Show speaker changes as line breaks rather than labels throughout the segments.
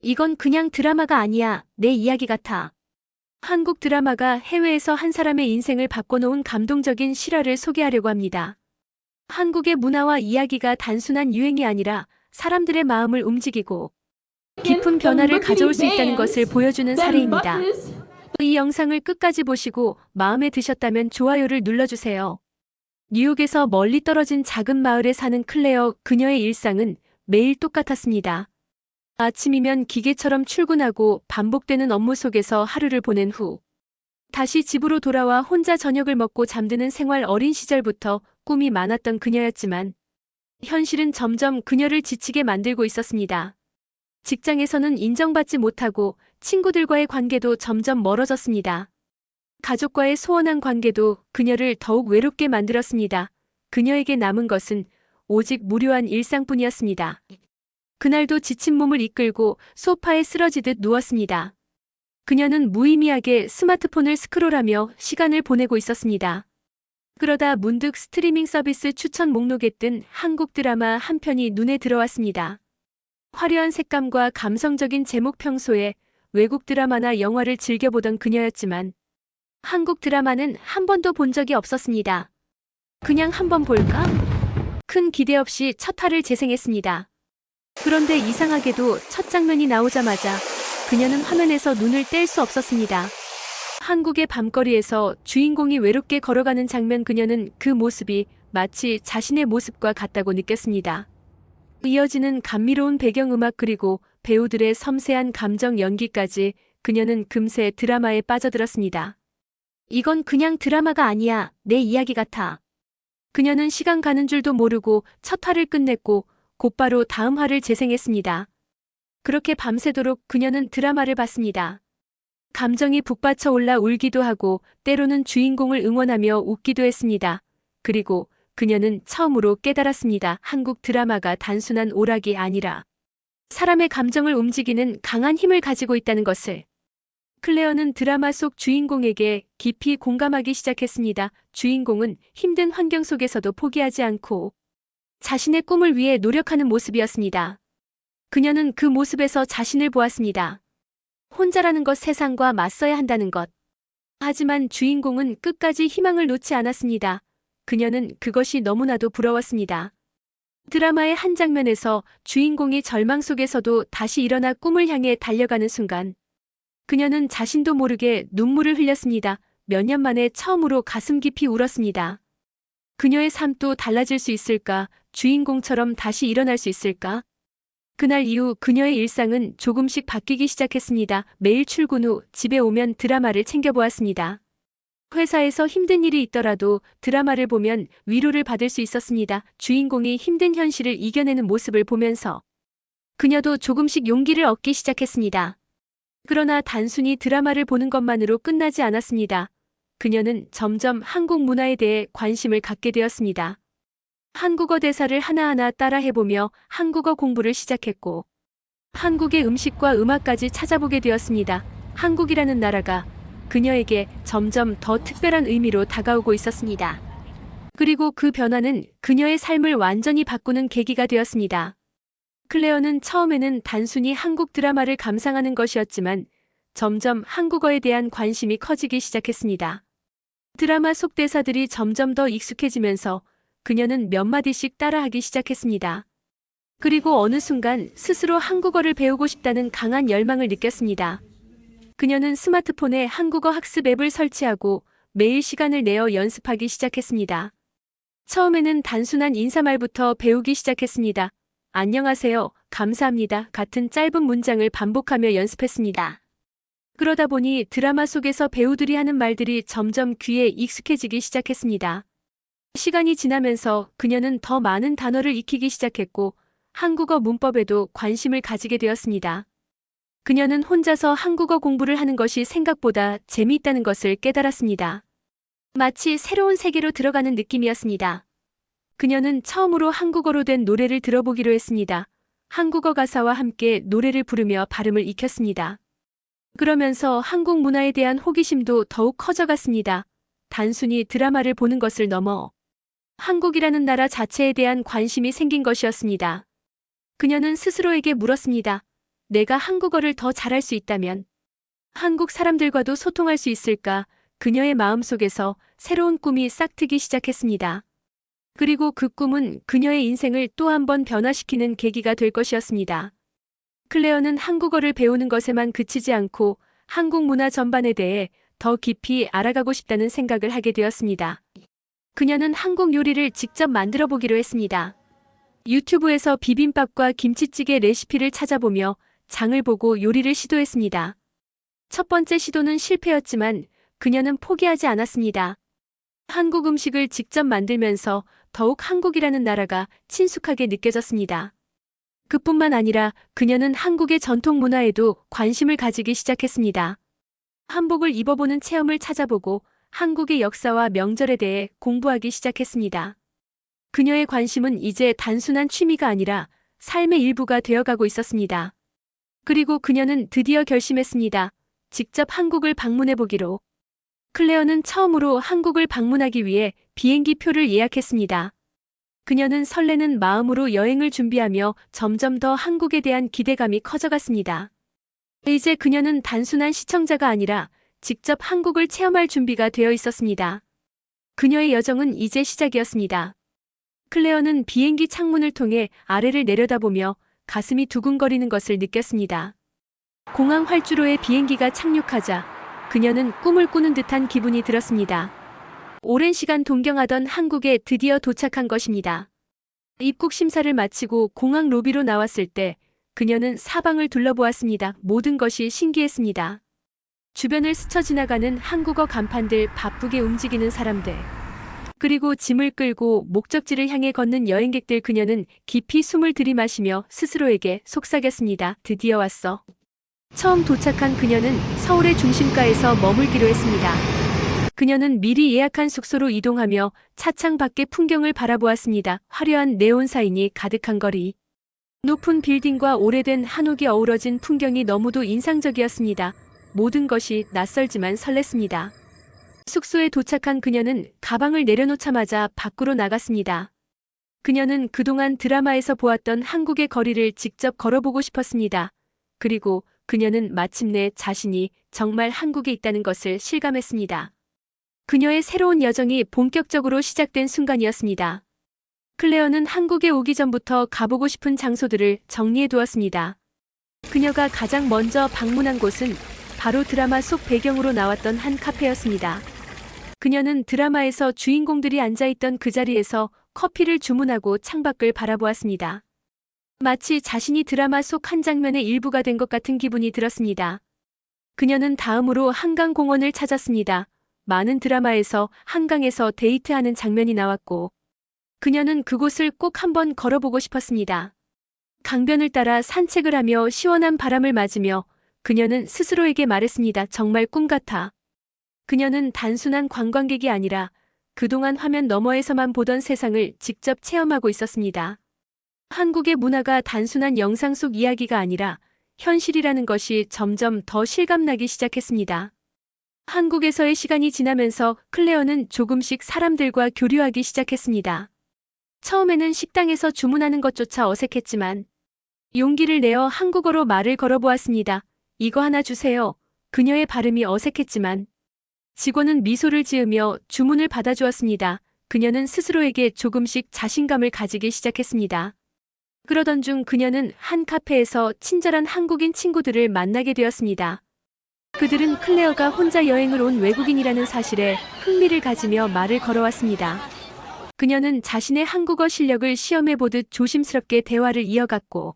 이건 그냥 드라마가 아니야. 내 이야기 같아. 한국 드라마가 해외에서 한 사람의 인생을 바꿔놓은 감동적인 실화를 소개하려고 합니다. 한국의 문화와 이야기가 단순한 유행이 아니라 사람들의 마음을 움직이고 깊은
the
변화를 가져올
marketing
수 있다는 것을
bands,
보여주는
then
사례입니다.
buses.
이 영상을 끝까지 보시고 마음에 드셨다면 좋아요를 눌러주세요. 뉴욕에서 멀리 떨어진 작은 마을에 사는 클레어, 그녀의 일상은 매일 똑같았습니다. 아침이면 기계처럼 출근하고 반복되는 업무 속에서 하루를 보낸 후 다시 집으로 돌아와 혼자 저녁을 먹고 잠드는 생활. 어린 시절부터 꿈이 많았던 그녀였지만 현실은 점점 그녀를 지치게 만들고 있었습니다. 직장에서는 인정받지 못하고 친구들과의 관계도 점점 멀어졌습니다. 가족과의 소원한 관계도 그녀를 더욱 외롭게 만들었습니다. 그녀에게 남은 것은 오직 무료한 일상뿐이었습니다. 그날도 지친 몸을 이끌고 소파에 쓰러지듯 누웠습니다. 그녀는 무의미하게 스마트폰을 스크롤하며 시간을 보내고 있었습니다. 그러다 문득 스트리밍 서비스 추천 목록에 뜬 한국 드라마 한 편이 눈에 들어왔습니다. 화려한 색감과 감성적인 제목. 평소에 외국 드라마나 영화를 즐겨보던 그녀였지만 한국 드라마는 한 번도 본 적이 없었습니다. 그냥 한번 볼까? 큰 기대 없이 첫 화를 재생했습니다. 그런데 이상하게도 첫 장면이 나오자마자 그녀는 화면에서 눈을 뗄 수 없었습니다. 한국의 밤거리에서 주인공이 외롭게 걸어가는 장면. 그녀는 그 모습이 마치 자신의 모습과 같다고 느꼈습니다. 이어지는 감미로운 배경음악 그리고 배우들의 섬세한 감정 연기까지 그녀는 금세 드라마에 빠져들었습니다. 이건 그냥 드라마가 아니야. 내 이야기 같아. 그녀는 시간 가는 줄도 모르고 첫 화를 끝냈고 곧바로 다음 화를 재생했습니다. 그렇게 밤새도록 그녀는 드라마를 봤습니다. 감정이 북받쳐 올라 울기도 하고 때로는 주인공을 응원하며 웃기도 했습니다. 그리고 그녀는 처음으로 깨달았습니다. 한국 드라마가 단순한 오락이 아니라 사람의 감정을 움직이는 강한 힘을 가지고 있다는 것을. 클레어는 드라마 속 주인공에게 깊이 공감하기 시작했습니다. 주인공은 힘든 환경 속에서도 포기하지 않고 자신의 꿈을 위해 노력하는 모습이었습니다. 그녀는 그 모습에서 자신을 보았습니다. 혼자라는 것, 세상과 맞서야 한다는 것. 하지만 주인공은 끝까지 희망을 놓지 않았습니다. 그녀는 그것이 너무나도 부러웠습니다. 드라마의 한 장면에서 주인공이 절망 속에서도 다시 일어나 꿈을 향해 달려가는 순간 그녀는 자신도 모르게 눈물을 흘렸습니다. 몇 년 만에 처음으로 가슴 깊이 울었습니다. 그녀의 삶도 달라질 수 있을까? 주인공처럼 다시 일어날 수 있을까? 그날 이후 그녀의 일상은 조금씩 바뀌기 시작했습니다. 매일 출근 후 집에 오면 드라마를 챙겨보았습니다. 회사에서 힘든 일이 있더라도 드라마를 보면 위로를 받을 수 있었습니다. 주인공이 힘든 현실을 이겨내는 모습을 보면서 그녀도 조금씩 용기를 얻기 시작했습니다. 그러나 단순히 드라마를 보는 것만으로 끝나지 않았습니다. 그녀는 점점 한국 문화에 대해 관심을 갖게 되었습니다. 한국어 대사를 하나하나 따라해보며 한국어 공부를 시작했고 한국의 음식과 음악까지 찾아보게 되었습니다. 한국이라는 나라가 그녀에게 점점 더 특별한 의미로 다가오고 있었습니다. 그리고 그 변화는 그녀의 삶을 완전히 바꾸는 계기가 되었습니다. 클레어는 처음에는 단순히 한국 드라마를 감상하는 것이었지만 점점 한국어에 대한 관심이 커지기 시작했습니다. 드라마 속 대사들이 점점 더 익숙해지면서 그녀는 몇 마디씩 따라하기 시작했습니다. 그리고 어느 순간 스스로 한국어를 배우고 싶다는 강한 열망을 느꼈습니다. 그녀는 스마트폰에 한국어 학습 앱을 설치하고 매일 시간을 내어 연습하기 시작했습니다. 처음에는 단순한 인사말부터 배우기 시작했습니다. 안녕하세요, 감사합니다 같은 짧은 문장을 반복하며 연습했습니다. 그러다 보니 드라마 속에서 배우들이 하는 말들이 점점 귀에 익숙해지기 시작했습니다. 시간이 지나면서 그녀는 더 많은 단어를 익히기 시작했고 한국어 문법에도 관심을 가지게 되었습니다. 그녀는 혼자서 한국어 공부를 하는 것이 생각보다 재미있다는 것을 깨달았습니다. 마치 새로운 세계로 들어가는 느낌이었습니다. 그녀는 처음으로 한국어로 된 노래를 들어보기로 했습니다. 한국어 가사와 함께 노래를 부르며 발음을 익혔습니다. 그러면서 한국 문화에 대한 호기심도 더욱 커져갔습니다. 단순히 드라마를 보는 것을 넘어 한국이라는 나라 자체에 대한 관심이 생긴 것이었습니다. 그녀는 스스로에게 물었습니다. 내가 한국어를 더 잘할 수 있다면 한국 사람들과도 소통할 수 있을까? 그녀의 마음속에서 새로운 꿈이 싹트기 시작했습니다. 그리고 그 꿈은 그녀의 인생을 또 한 번 변화시키는 계기가 될 것이었습니다. 클레어는 한국어를 배우는 것에만 그치지 않고 한국 문화 전반에 대해 더 깊이 알아가고 싶다는 생각을 하게 되었습니다. 그녀는 한국 요리를 직접 만들어 보기로 했습니다. 유튜브에서 비빔밥과 김치찌개 레시피를 찾아보며 장을 보고 요리를 시도했습니다. 첫 번째 시도는 실패였지만 그녀는 포기하지 않았습니다. 한국 음식을 직접 만들면서 더욱 한국이라는 나라가 친숙하게 느껴졌습니다. 그뿐만 아니라 그녀는 한국의 전통 문화에도 관심을 가지기 시작했습니다. 한복을 입어보는 체험을 찾아보고 한국의 역사와 명절에 대해 공부하기 시작했습니다. 그녀의 관심은 이제 단순한 취미가 아니라 삶의 일부가 되어가고 있었습니다. 그리고 그녀는 드디어 결심했습니다. 직접 한국을 방문해보기로. 클레어는 처음으로 한국을 방문하기 위해 비행기 표를 예약했습니다. 그녀는 설레는 마음으로 여행을 준비하며 점점 더 한국에 대한 기대감이 커져갔습니다. 이제 그녀는 단순한 시청자가 아니라 직접 한국을 체험할 준비가 되어 있었습니다. 그녀의 여정은 이제 시작이었습니다. 클레어는 비행기 창문을 통해 아래를 내려다보며 가슴이 두근거리는 것을 느꼈습니다. 공항 활주로에 비행기가 착륙하자 그녀는 꿈을 꾸는 듯한 기분이 들었습니다. 오랜 시간 동경하던 한국에 드디어 도착한 것입니다. 입국 심사를 마치고 공항 로비로 나왔을 때 그녀는 사방을 둘러보았습니다. 모든 것이 신기했습니다. 주변을 스쳐 지나가는 한국어 간판들, 바쁘게 움직이는 사람들, 그리고 짐을 끌고 목적지를 향해 걷는 여행객들. 그녀는 깊이 숨을 들이마시며 스스로에게 속삭였습니다. 드디어 왔어. 처음 도착한 그녀는 서울의 중심가에서 머물기로 했습니다. 그녀는 미리 예약한 숙소로 이동하며 차창 밖의 풍경을 바라보았습니다. 화려한 네온 사인이 가득한 거리. 높은 빌딩과 오래된 한옥이 어우러진 풍경이 너무도 인상적이었습니다. 모든 것이 낯설지만 설렜습니다. 숙소에 도착한 그녀는 가방을 내려놓자마자 밖으로 나갔습니다. 그녀는 그동안 드라마에서 보았던 한국의 거리를 직접 걸어보고 싶었습니다. 그리고 그녀는 마침내 자신이 정말 한국에 있다는 것을 실감했습니다. 그녀의 새로운 여정이 본격적으로 시작된 순간이었습니다. 클레어는 한국에 오기 전부터 가보고 싶은 장소들을 정리해 두었습니다. 그녀가 가장 먼저 방문한 곳은 바로 드라마 속 배경으로 나왔던 한 카페였습니다. 그녀는 드라마에서 주인공들이 앉아있던 그 자리에서 커피를 주문하고 창밖을 바라보았습니다. 마치 자신이 드라마 속 한 장면의 일부가 된 것 같은 기분이 들었습니다. 그녀는 다음으로 한강공원을 찾았습니다. 많은 드라마에서 한강에서 데이트하는 장면이 나왔고 그녀는 그곳을 꼭 한번 걸어보고 싶었습니다. 강변을 따라 산책을 하며 시원한 바람을 맞으며 그녀는 스스로에게 말했습니다. 정말 꿈 같아. 그녀는 단순한 관광객이 아니라 그동안 화면 너머에서만 보던 세상을 직접 체험하고 있었습니다. 한국의 문화가 단순한 영상 속 이야기가 아니라 현실이라는 것이 점점 더 실감나기 시작했습니다. 한국에서의 시간이 지나면서 클레어는 조금씩 사람들과 교류하기 시작했습니다. 처음에는 식당에서 주문하는 것조차 어색했지만 용기를 내어 한국어로 말을 걸어보았습니다. 이거 하나 주세요. 그녀의 발음이 어색했지만 직원은 미소를 지으며 주문을 받아주었습니다. 그녀는 스스로에게 조금씩 자신감을 가지기 시작했습니다. 그러던 중 그녀는 한 카페에서 친절한 한국인 친구들을 만나게 되었습니다. 그들은 클레어가 혼자 여행을 온 외국인이라는 사실에 흥미를 가지며 말을 걸어왔습니다. 그녀는 자신의 한국어 실력을 시험해보듯 조심스럽게 대화를 이어갔고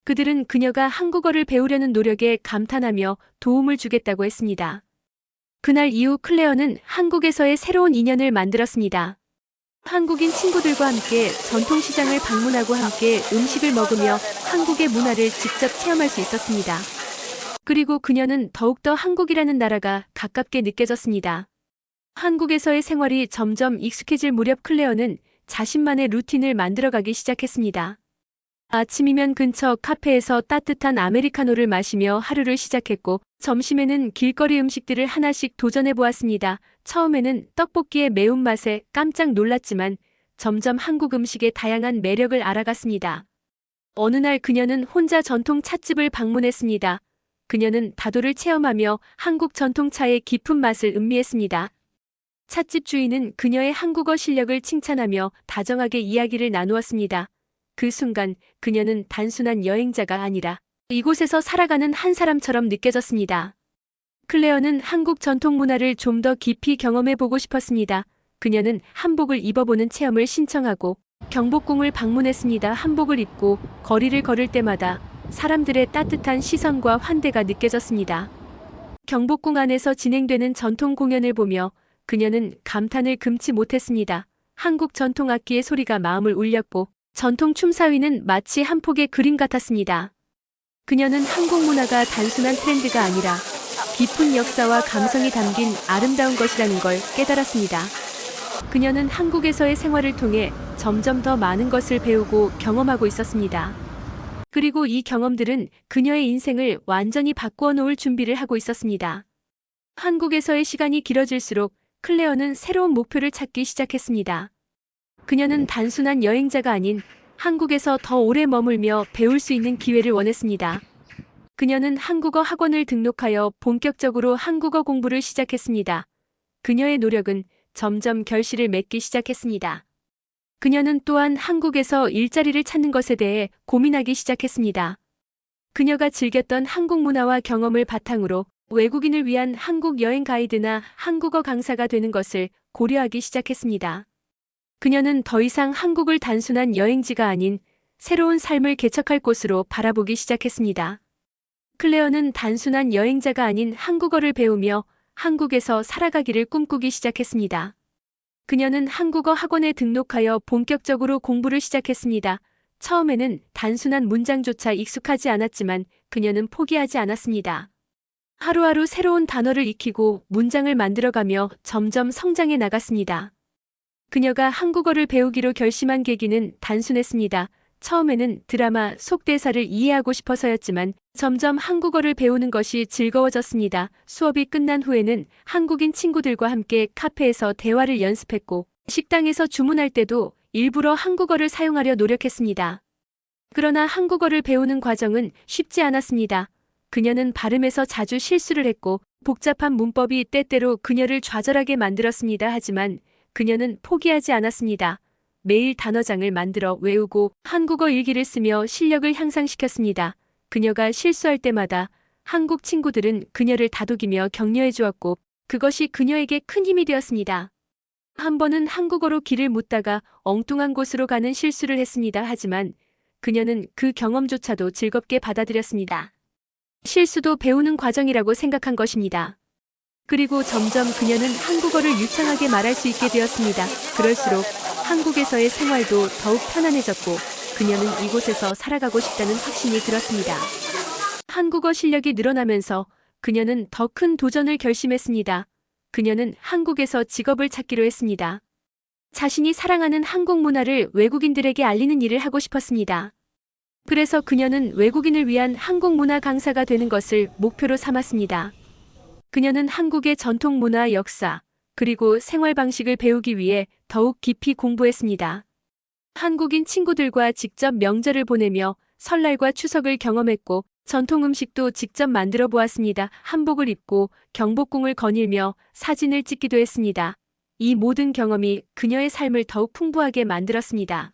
그들은 그녀가 한국어를 배우려는 노력에 감탄하며 도움을 주겠다고 했습니다. 그날 이후 클레어는 한국에서의 새로운 인연을 만들었습니다. 한국인 친구들과 함께 전통시장을 방문하고 함께 음식을 먹으며 한국의 문화를 직접 체험할 수 있었습니다. 그리고 그녀는 더욱더 한국이라는 나라가 가깝게 느껴졌습니다. 한국에서의 생활이 점점 익숙해질 무렵 클레어는 자신만의 루틴을 만들어가기 시작했습니다. 아침이면 근처 카페에서 따뜻한 아메리카노를 마시며 하루를 시작했고 점심에는 길거리 음식들을 하나씩 도전해보았습니다. 처음에는 떡볶이의 매운맛에 깜짝 놀랐지만 점점 한국 음식의 다양한 매력을 알아갔습니다. 어느 날 그녀는 혼자 전통 찻집을 방문했습니다. 그녀는 다도를 체험하며 한국 전통차의 깊은 맛을 음미했습니다. 찻집 주인은 그녀의 한국어 실력을 칭찬하며 다정하게 이야기를 나누었습니다. 그 순간 그녀는 단순한 여행자가 아니라 이곳에서 살아가는 한 사람처럼 느껴졌습니다. 클레어는 한국 전통 문화를 좀 더 깊이 경험해보고 싶었습니다. 그녀는 한복을 입어보는 체험을 신청하고 경복궁을 방문했습니다. 한복을 입고 거리를 걸을 때마다 사람들의 따뜻한 시선과 환대가 느껴졌습니다. 경복궁 안에서 진행되는 전통 공연을 보며 그녀는 감탄을 금치 못했습니다. 한국 전통 악기의 소리가 마음을 울렸고 전통 춤사위는 마치 한 폭의 그림 같았습니다. 그녀는 한국 문화가 단순한 트렌드가 아니라 깊은 역사와 감성이 담긴 아름다운 것이라는 걸 깨달았습니다. 그녀는 한국에서의 생활을 통해 점점 더 많은 것을 배우고 경험하고 있었습니다. 그리고 이 경험들은 그녀의 인생을 완전히 바꾸어 놓을 준비를 하고 있었습니다. 한국에서의 시간이 길어질수록 클레어는 새로운 목표를 찾기 시작했습니다. 그녀는 단순한 여행자가 아닌 한국에서 더 오래 머물며 배울 수 있는 기회를 원했습니다. 그녀는 한국어 학원을 등록하여 본격적으로 한국어 공부를 시작했습니다. 그녀의 노력은 점점 결실을 맺기 시작했습니다. 그녀는 또한 한국에서 일자리를 찾는 것에 대해 고민하기 시작했습니다. 그녀가 즐겼던 한국 문화와 경험을 바탕으로 외국인을 위한 한국 여행 가이드나 한국어 강사가 되는 것을 고려하기 시작했습니다. 그녀는 더 이상 한국을 단순한 여행지가 아닌 새로운 삶을 개척할 곳으로 바라보기 시작했습니다. 클레어는 단순한 여행자가 아닌 한국어를 배우며 한국에서 살아가기를 꿈꾸기 시작했습니다. 그녀는 한국어 학원에 등록하여 본격적으로 공부를 시작했습니다. 처음에는 단순한 문장조차 익숙하지 않았지만 그녀는 포기하지 않았습니다. 하루하루 새로운 단어를 익히고 문장을 만들어가며 점점 성장해 나갔습니다. 그녀가 한국어를 배우기로 결심한 계기는 단순했습니다. 처음에는 드라마 속 대사를 이해하고 싶어서였지만 점점 한국어를 배우는 것이 즐거워졌습니다. 수업이 끝난 후에는 한국인 친구들과 함께 카페에서 대화를 연습했고 식당에서 주문할 때도 일부러 한국어를 사용하려 노력했습니다. 그러나 한국어를 배우는 과정은 쉽지 않았습니다. 그녀는 발음에서 자주 실수를 했고 복잡한 문법이 때때로 그녀를 좌절하게 만들었습니다. 하지만 그녀는 포기하지 않았습니다. 매일 단어장을 만들어 외우고 한국어 일기를 쓰며 실력을 향상시켰습니다. 그녀가 실수할 때마다 한국 친구들은 그녀를 다독이며 격려해 주었고 그것이 그녀에게 큰 힘이 되었습니다. 한 번은 한국어로 길을 묻다가 엉뚱한 곳으로 가는 실수를 했습니다. 하지만 그녀는 그 경험조차도 즐겁게 받아들였습니다. 실수도 배우는 과정이라고 생각한 것입니다. 그리고 점점 그녀는 한국어를 유창하게 말할 수 있게 되었습니다. 그럴수록 한국에서의 생활도 더욱 편안해졌고 그녀는 이곳에서 살아가고 싶다는 확신이 들었습니다. 한국어 실력이 늘어나면서 그녀는 더 큰 도전을 결심했습니다. 그녀는 한국에서 직업을 찾기로 했습니다. 자신이 사랑하는 한국 문화를 외국인들에게 알리는 일을 하고 싶었습니다. 그래서 그녀는 외국인을 위한 한국 문화 강사가 되는 것을 목표로 삼았습니다. 그녀는 한국의 전통 문화, 역사, 그리고 생활 방식을 배우기 위해 더욱 깊이 공부했습니다. 한국인 친구들과 직접 명절을 보내며 설날과 추석을 경험했고 전통 음식도 직접 만들어 보았습니다. 한복을 입고 경복궁을 거닐며 사진을 찍기도 했습니다. 이 모든 경험이 그녀의 삶을 더욱 풍부하게 만들었습니다.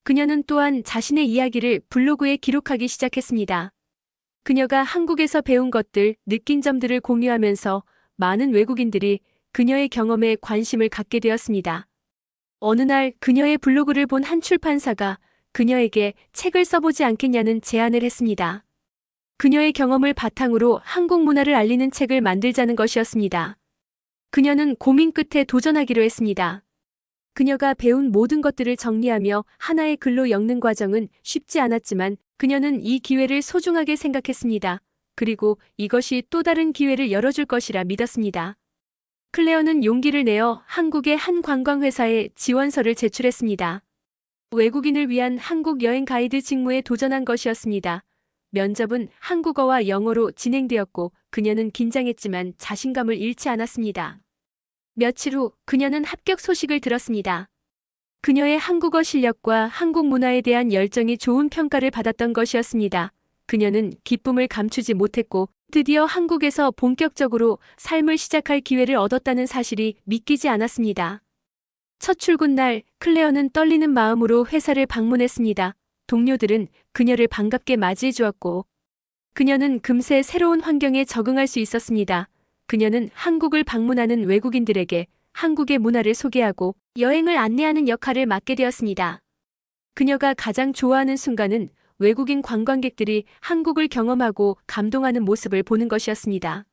그녀는 또한 자신의 이야기를 블로그에 기록하기 시작했습니다. 그녀가 한국에서 배운 것들, 느낀 점들을 공유하면서 많은 외국인들이 그녀의 경험에 관심을 갖게 되었습니다. 어느 날 그녀의 블로그를 본 한 출판사가 그녀에게 책을 써보지 않겠냐는 제안을 했습니다. 그녀의 경험을 바탕으로 한국 문화를 알리는 책을 만들자는 것이었습니다. 그녀는 고민 끝에 도전하기로 했습니다. 그녀가 배운 모든 것들을 정리하며 하나의 글로 엮는 과정은 쉽지 않았지만 그녀는 이 기회를 소중하게 생각했습니다. 그리고 이것이 또 다른 기회를 열어줄 것이라 믿었습니다. 클레어는 용기를 내어 한국의 한 관광회사에 지원서를 제출했습니다. 외국인을 위한 한국 여행 가이드 직무에 도전한 것이었습니다. 면접은 한국어와 영어로 진행되었고 그녀는 긴장했지만 자신감을 잃지 않았습니다. 며칠 후 그녀는 합격 소식을 들었습니다. 그녀의 한국어 실력과 한국 문화에 대한 열정이 좋은 평가를 받았던 것이었습니다. 그녀는 기쁨을 감추지 못했고 드디어 한국에서 본격적으로 삶을 시작할 기회를 얻었다는 사실이 믿기지 않았습니다. 첫 출근 날 클레어는 떨리는 마음으로 회사를 방문했습니다. 동료들은 그녀를 반갑게 맞이해 주었고 그녀는 금세 새로운 환경에 적응할 수 있었습니다. 그녀는 한국을 방문하는 외국인들에게 한국의 문화를 소개하고 여행을 안내하는 역할을 맡게 되었습니다. 그녀가 가장 좋아하는 순간은 외국인 관광객들이 한국을 경험하고 감동하는 모습을 보는 것이었습니다.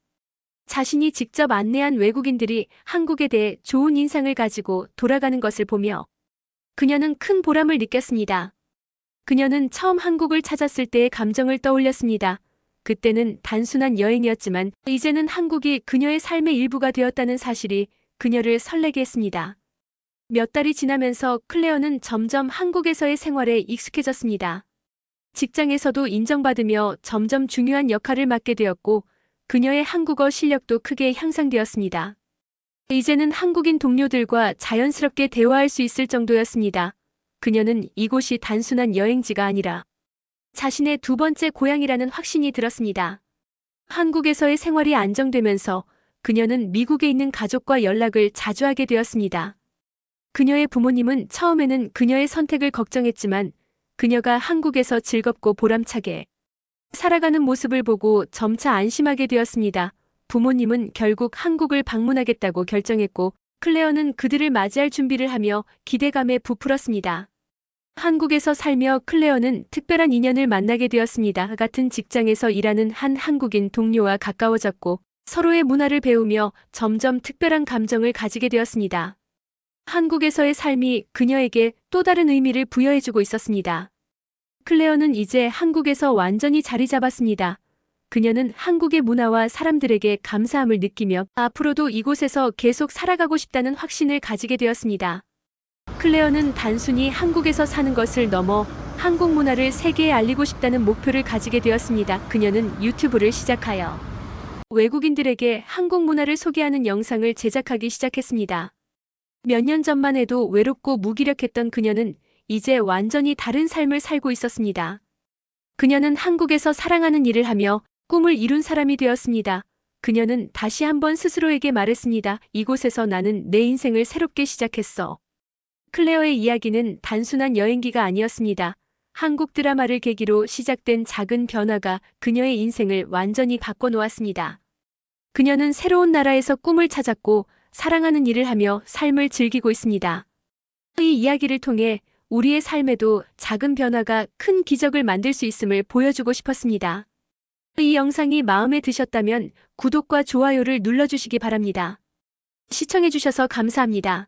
자신이 직접 안내한 외국인들이 한국에 대해 좋은 인상을 가지고 돌아가는 것을 보며 그녀는 큰 보람을 느꼈습니다. 그녀는 처음 한국을 찾았을 때의 감정을 떠올렸습니다. 그때는 단순한 여행이었지만 이제는 한국이 그녀의 삶의 일부가 되었다는 사실이 그녀를 설레게 했습니다. 몇 달이 지나면서 클레어는 점점 한국에서의 생활에 익숙해졌습니다. 직장에서도 인정받으며 점점 중요한 역할을 맡게 되었고 그녀의 한국어 실력도 크게 향상되었습니다. 이제는 한국인 동료들과 자연스럽게 대화할 수 있을 정도였습니다. 그녀는 이곳이 단순한 여행지가 아니라 자신의 두 번째 고향이라는 확신이 들었습니다. 한국에서의 생활이 안정되면서 그녀는 미국에 있는 가족과 연락을 자주 하게 되었습니다. 그녀의 부모님은 처음에는 그녀의 선택을 걱정했지만 그녀가 한국에서 즐겁고 보람차게 살아가는 모습을 보고 점차 안심하게 되었습니다. 부모님은 결국 한국을 방문하겠다고 결정했고 클레어는 그들을 맞이할 준비를 하며 기대감에 부풀었습니다. 한국에서 살며 클레어는 특별한 인연을 만나게 되었습니다. 같은 직장에서 일하는 한 한국인 동료와 가까워졌고 서로의 문화를 배우며 점점 특별한 감정을 가지게 되었습니다. 한국에서의 삶이 그녀에게 또 다른 의미를 부여해주고 있었습니다. 클레어는 이제 한국에서 완전히 자리 잡았습니다. 그녀는 한국의 문화와 사람들에게 감사함을 느끼며 앞으로도 이곳에서 계속 살아가고 싶다는 확신을 가지게 되었습니다. 클레어는 단순히 한국에서 사는 것을 넘어 한국 문화를 세계에 알리고 싶다는 목표를 가지게 되었습니다. 그녀는 유튜브를 시작하여 외국인들에게 한국 문화를 소개하는 영상을 제작하기 시작했습니다. 몇 년 전만 해도 외롭고 무기력했던 그녀는 이제 완전히 다른 삶을 살고 있었습니다. 그녀는 한국에서 사랑하는 일을 하며 꿈을 이룬 사람이 되었습니다. 그녀는 다시 한번 스스로에게 말했습니다. 이곳에서 나는 내 인생을 새롭게 시작했어. 클레어의 이야기는 단순한 여행기가 아니었습니다. 한국 드라마를 계기로 시작된 작은 변화가 그녀의 인생을 완전히 바꿔놓았습니다. 그녀는 새로운 나라에서 꿈을 찾았고 사랑하는 일을 하며 삶을 즐기고 있습니다. 이 이야기를 통해 우리의 삶에도 작은 변화가 큰 기적을 만들 수 있음을 보여주고 싶었습니다. 이 영상이 마음에 드셨다면 구독과 좋아요를 눌러주시기 바랍니다. 시청해주셔서 감사합니다.